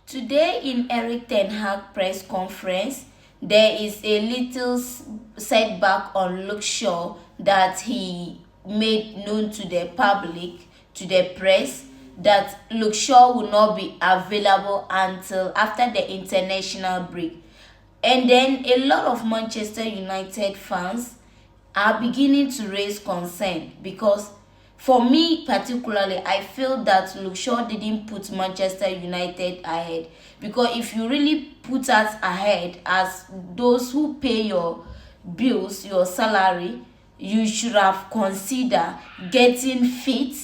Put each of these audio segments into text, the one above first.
Today in Eric Ten Hag press conference, there is a little setback on Luke Shaw that he made known to the public, to the press, that Luke Shaw will not be available until after the international break. And then a lot of Manchester United fans are beginning to raise concern because for me particularly, I feel that Luke Shaw didn't put Manchester United ahead, because if you really put us ahead as those who pay your bills, your salary, you should have considered getting fit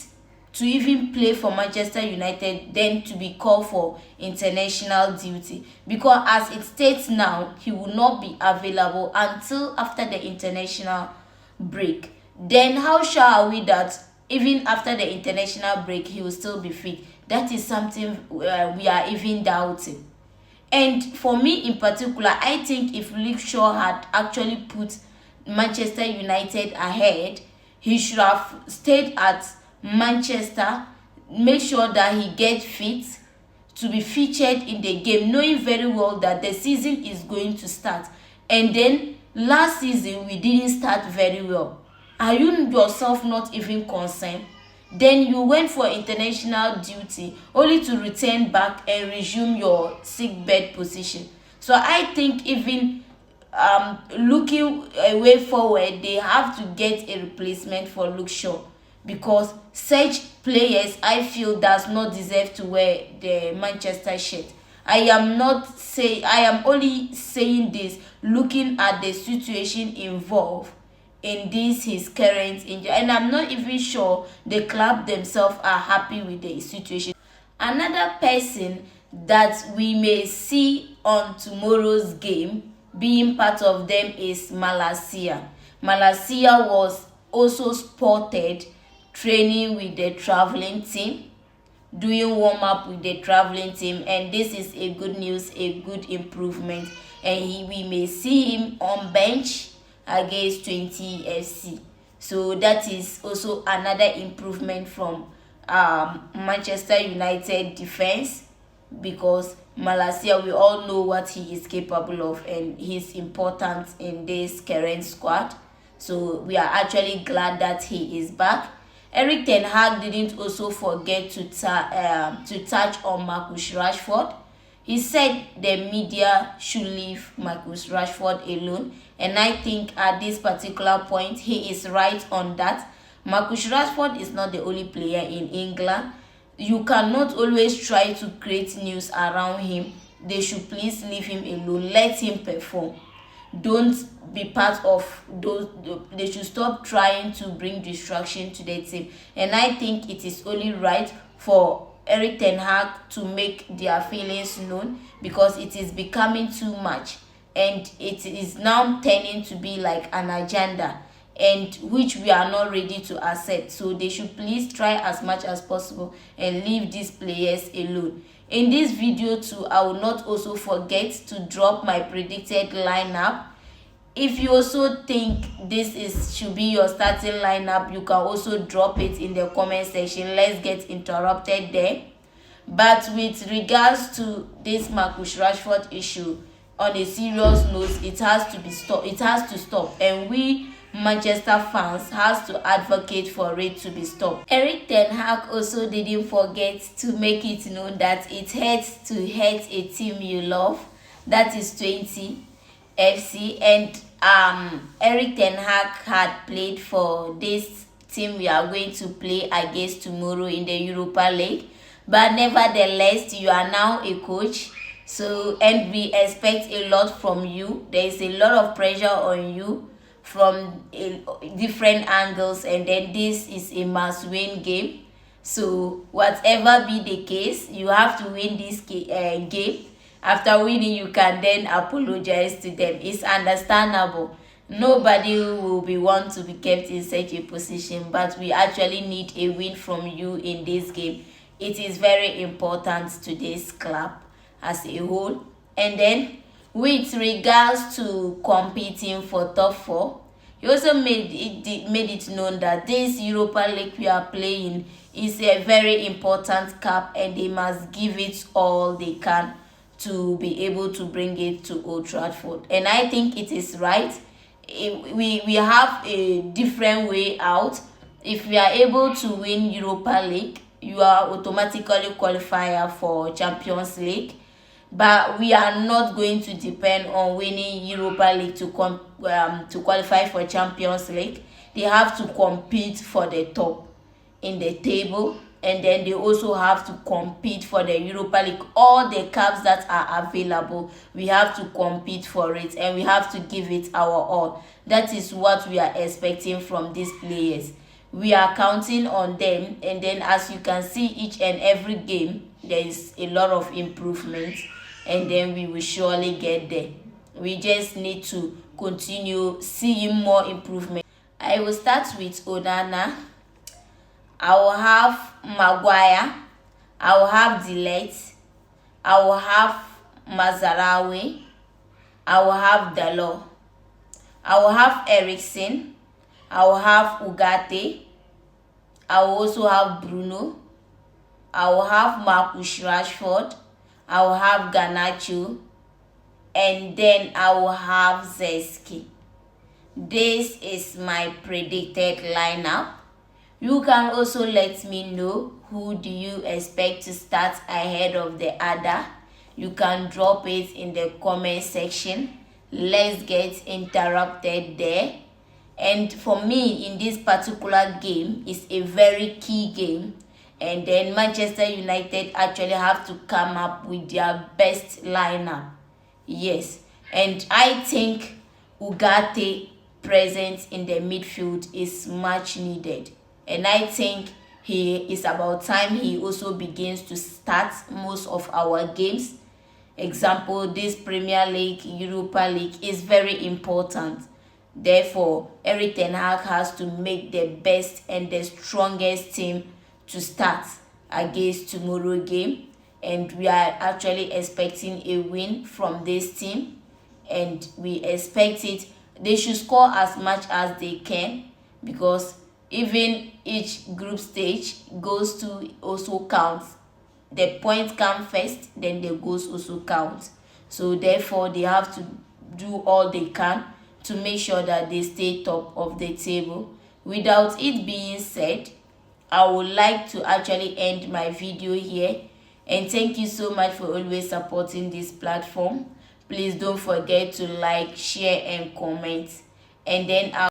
to even play for Manchester United than to be called for international duty, because as it states now, he will not be available until after the international break. Then how sure are we that even after the international break he will still be fit? That is something we are even doubting. And for me in particular, I think if Luke Shaw had actually put Manchester United ahead, he should have stayed at Manchester, make sure that he gets fit to be featured in the game, knowing very well that the season is going to start. And then last season we didn't start very well. Are you yourself not even concerned? Then you went for international duty only to return back and resume your sick bed position. So I think even looking a way forward, they have to get a replacement for Luke Shaw, because such players I feel does not deserve to wear the Manchester shirt. I am only saying this looking at the situation involved in this his current injury, and I'm not even sure the club themselves are happy with the situation. Another person that we may see on tomorrow's game being part of them is Malacia. Malacia was also spotted training with the traveling team, doing warm up with the traveling team, and this is a good news, a good improvement, and we may see him on bench against 20 FC. So that is also another improvement from Manchester United defense, because Malacia, we all know what he is capable of and he's important in this current squad. So we are actually glad that he is back. Eric Ten Hag didn't also forget to touch on Marcus Rashford. He said the media should leave Marcus Rashford alone, and I think at this particular point he is right on that. Marcus Rashford is not the only player in England. You cannot always try to create news around him. They should please leave him alone. Let him perform. Don't be part of those. They should stop trying to bring distraction to the team. And I think it is only right for Eric Ten Hag to make their feelings known, because it is becoming too much and it is now turning to be like an agenda, and which we are not ready to accept. So they should please try as much as possible and leave these players alone. In this video too, I will not also forget to drop my predicted lineup. If you also think this is should be your starting lineup, you can also drop it in the comment section. Let's get interrupted there. But with regards to this Marcus Rashford issue, on a serious note, it has to be stop. It has to stop, and we Manchester fans has to advocate for it to be stopped. Eric Ten Hag also didn't forget to make it known that it hurts to hurt a team you love, that is 20 FC, and Eric Ten Hag had played for this team we are going to play against tomorrow in the Europa League, but nevertheless you are now a coach, so and we expect a lot from you. There is a lot of pressure on you from different angles, and then this is a must win game. So whatever be the case, you have to win this game. After winning, you can then apologize to them. It's understandable. Nobody will be want to be kept in such a position, but we actually need a win from you in this game. It is very important to this club as a whole. And then with regards to competing for top 4, He also made it known that this Europa League we are playing is a very important cup, and they must give it all they can to be able to bring it to Old Trafford. And I think it is right. We have a different way out. If we are able to win Europa League, you are automatically qualifier for Champions League. But we are not going to depend on winning Europa League to qualify for Champions League. They have to compete for the top in the table, and then they also have to compete for the Europa League. All the cups that are available, we have to compete for it, and we have to give it our all. That is what we are expecting from these players. We are counting on them, and then as you can see, each and every game there is a lot of improvement, and then we will surely get there. We just need to continue seeing more improvement. I will start with Onana. I will have Maguire. I will have Delete. I will have Mazarawi. I will have Dalot. I will have Eriksen. I will have Ugarte. I will also have Bruno. I will have Marcus Rashford. I will have Garnacho. And then I will have Zesky. This is my predicted lineup. You can also let me know who do you expect to start ahead of the other. You can drop it in the comment section. Let's get interrupted there. And for me, in this particular game, it's a very key game. And then Manchester United actually have to come up with their best lineup. Yes. And I think Ugarte presence in the midfield is much needed. And I think it's about time he also begins to start most of our games. Example, this Premier League, Europa League is very important. Therefore, Erik ten Hag has to make the best and the strongest team to start against tomorrow game. And we are actually expecting a win from this team. And we expect it. They should score as much as they can, because even each group stage goes to also count. The points come first, then the goals also count. So therefore, they have to do all they can to make sure that they stay top of the table. Without it being said, I would like to actually end my video here. And thank you so much for always supporting this platform. Please don't forget to like, share, and comment. And then